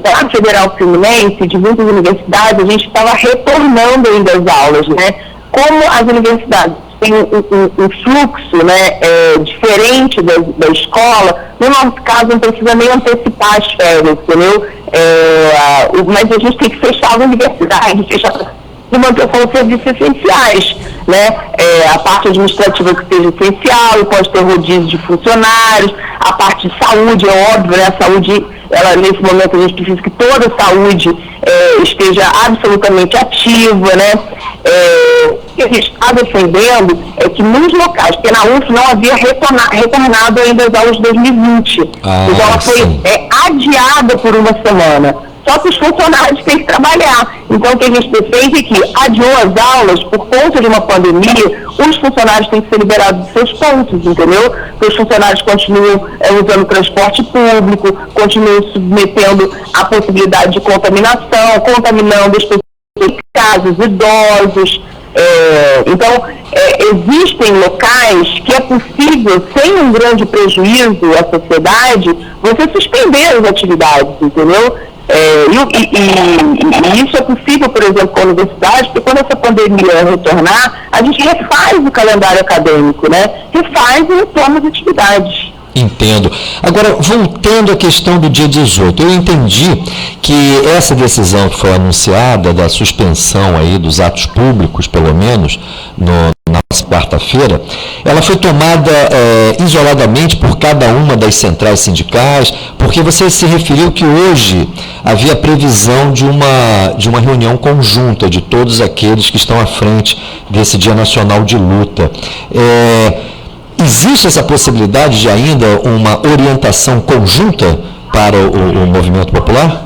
da Federal Fluminense, de muitas universidades, a gente estava retornando ainda as aulas, né? Como as universidades têm um fluxo, né, diferente da escola, no nosso caso não precisa nem antecipar as férias, entendeu? Mas a gente tem que fechar a universidade, fechar e manter os serviços essenciais, né? A parte administrativa que seja essencial, pode ter rodízio de funcionários, a parte de saúde, é óbvio, né? A saúde, nesse momento a gente precisa que toda a saúde esteja absolutamente ativa, né? O que a gente está defendendo é que nos locais, porque na UF não havia retornado ainda as aulas de 2020, então ela foi adiada por uma semana. Só que os funcionários têm que trabalhar. Então, o que a gente defende é que adiou as aulas por conta de uma pandemia, os funcionários têm que ser liberados dos seus pontos, entendeu? Porque os funcionários continuam usando transporte público, continuam submetendo à possibilidade de contaminação, contaminando as pessoas em casas, idosos. Então, existem locais que é possível, sem um grande prejuízo à sociedade, você suspender as atividades, entendeu? E isso é possível, por exemplo, com a universidade, porque quando essa pandemia retornar, a gente refaz o calendário acadêmico, né? Refaz e retoma as atividades. Entendo. Agora, voltando à questão do dia 18, eu entendi que essa decisão que foi anunciada da suspensão aí dos atos públicos, pelo menos, na quarta-feira, ela foi tomada isoladamente por cada uma das centrais sindicais, porque você se referiu que hoje havia previsão de uma reunião conjunta de todos aqueles que estão à frente desse Dia Nacional de Luta. Existe essa possibilidade de ainda uma orientação conjunta para o movimento popular?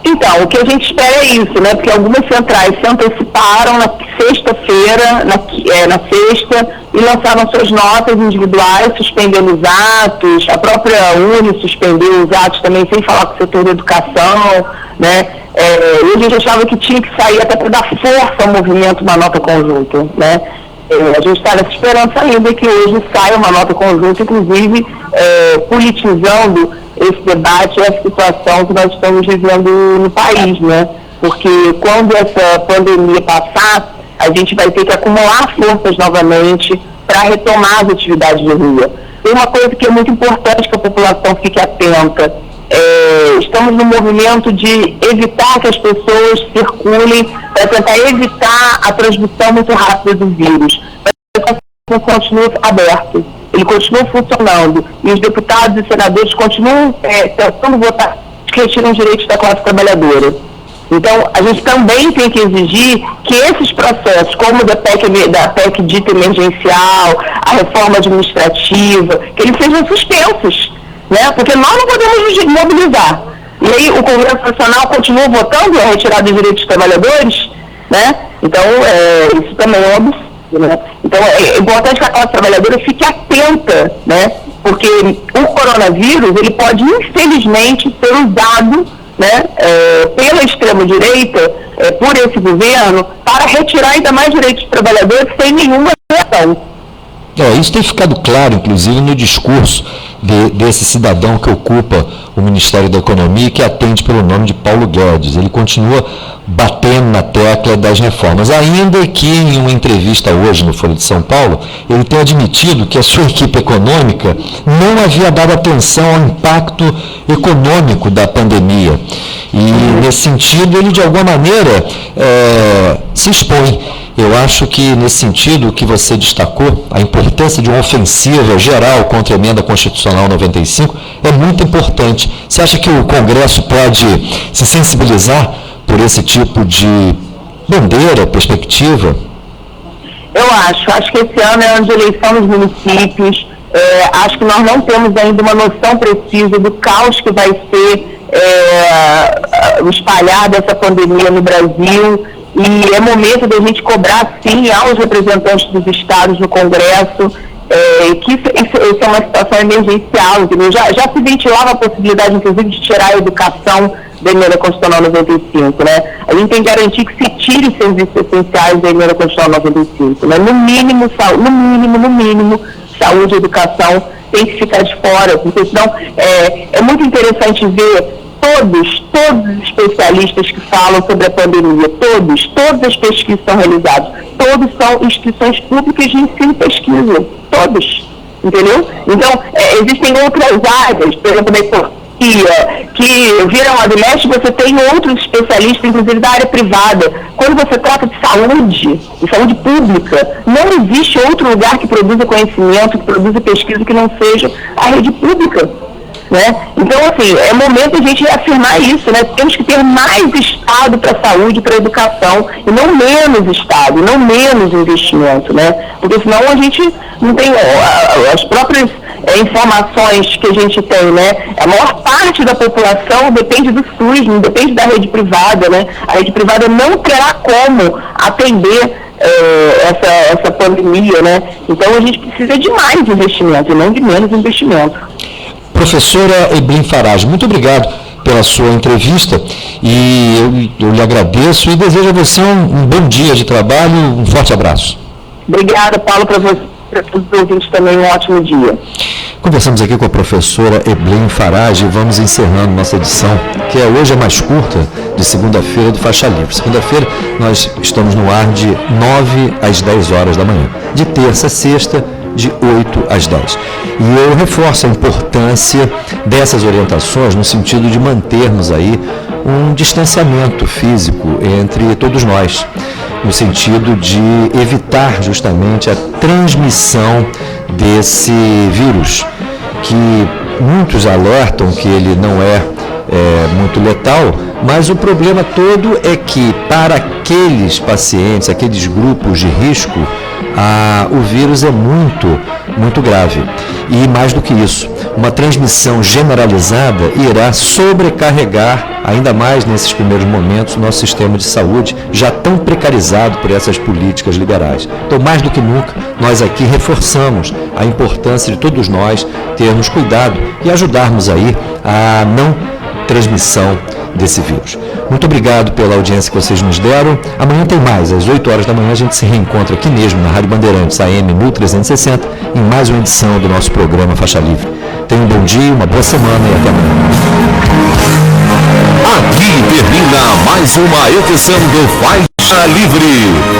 Então, o que a gente espera é isso, né? Porque algumas centrais se anteciparam na sexta-feira, na sexta, e lançaram suas notas individuais, suspendendo os atos. A própria Uni suspendeu os atos também, sem falar com o setor da educação, né? E a gente achava que tinha que sair até para dar força ao movimento uma nota conjunta, né? A gente está nessa esperança ainda que hoje saia uma nota conjunta, inclusive politizando esse debate e essa situação que nós estamos vivendo no país, né? Porque quando essa pandemia passar, a gente vai ter que acumular forças novamente para retomar as atividades de rua. Tem uma coisa que é muito importante que a população fique atenta. Estamos no movimento de evitar que as pessoas circulem, para tentar evitar a transmissão muito rápida do vírus. Mas ele continua aberto, ele continua funcionando, e os deputados e senadores continuam tentando votar que retiram os direitos da classe trabalhadora. Então, a gente também tem que exigir que esses processos, como da PEC dita emergencial, a reforma administrativa, que eles sejam suspensos, né? Porque nós não podemos nos mobilizar. E aí o Congresso Nacional continua votando a retirada dos direitos dos trabalhadores, né? Então, isso também é um absurdo, né? Então, é importante que a classe trabalhadora fique atenta, né? Porque o coronavírus, ele pode, infelizmente, ser usado, né, pela extrema-direita, por esse governo, para retirar ainda mais direitos dos trabalhadores sem nenhuma reação. Isso tem ficado claro, inclusive, no discurso desse cidadão que ocupa o Ministério da Economia e que atende pelo nome de Paulo Guedes. Ele continua batendo na tecla das reformas, ainda que em uma entrevista hoje no Folha de São Paulo, ele tenha admitido que a sua equipe econômica não havia dado atenção ao impacto econômico da pandemia. E, nesse sentido, ele, de alguma maneira, se expõe. Eu acho que, nesse sentido, o que você destacou, a importância de uma ofensiva geral contra a Emenda Constitucional 95, é muito importante. Você acha que o Congresso pode se sensibilizar por esse tipo de bandeira, perspectiva? Eu acho que esse ano é ano de eleição nos municípios. Acho que nós não temos ainda uma noção precisa do caos que vai ser espalhada essa pandemia no Brasil. E é momento da gente cobrar, sim, aos representantes dos estados no Congresso, que isso é uma situação emergencial, entendeu? Já se ventilava a possibilidade, inclusive, de tirar a educação da Emenda Constitucional 95, né? A gente tem que garantir que se tire os serviços essenciais da Emenda Constitucional 95, né? No mínimo, saúde e educação tem que ficar de fora, porque senão é muito interessante ver todos os especialistas que falam sobre a pandemia, todas as pesquisas são realizadas, todos são instituições públicas de ensino e pesquisa, todos, entendeu? Então, existem outras áreas, por exemplo, da economia, que viram a Admest, você tem outros especialistas, inclusive da área privada. Quando você trata de saúde pública, não existe outro lugar que produza conhecimento, que produza pesquisa que não seja a rede pública. Né? Então, assim, é momento a gente reafirmar isso, né? Temos que ter mais Estado para a saúde, para a educação, e não menos Estado, não menos investimento, né? Porque senão a gente não tem as próprias informações que a gente tem, né? A maior parte da população depende do SUS, não depende da rede privada, né? A rede privada não terá como atender essa pandemia, né? Então a gente precisa de mais investimento e não de menos investimento. Professora Eblin Farage, muito obrigado pela sua entrevista e eu lhe agradeço e desejo a você um bom dia de trabalho, um forte abraço. Obrigada, Paulo, para você, para todos os ouvintes também, um ótimo dia. Conversamos aqui com a professora Eblin Farage e vamos encerrando nossa edição, que hoje é mais curta, de segunda-feira do Faixa Livre. Segunda-feira nós estamos no ar de 9 às 10 horas da manhã, de terça a sexta, de 8 às 10. E eu reforço a importância dessas orientações no sentido de mantermos aí um distanciamento físico entre todos nós, no sentido de evitar justamente a transmissão desse vírus, que muitos alertam que ele não é muito letal, mas o problema todo é que para aqueles pacientes, aqueles grupos de risco, o vírus é muito grave. E mais do que isso, uma transmissão generalizada irá sobrecarregar, ainda mais nesses primeiros momentos, o nosso sistema de saúde, já tão precarizado por essas políticas liberais. Então, mais do que nunca, nós aqui reforçamos a importância de todos nós termos cuidado e ajudarmos aí a não transmissão desse vírus. Muito obrigado pela audiência que vocês nos deram. Amanhã tem mais, às 8 horas da manhã a gente se reencontra aqui mesmo na Rádio Bandeirantes AM 1360 em mais uma edição do nosso programa Faixa Livre. Tenham um bom dia, uma boa semana e até amanhã. Aqui termina mais uma edição do Faixa Livre.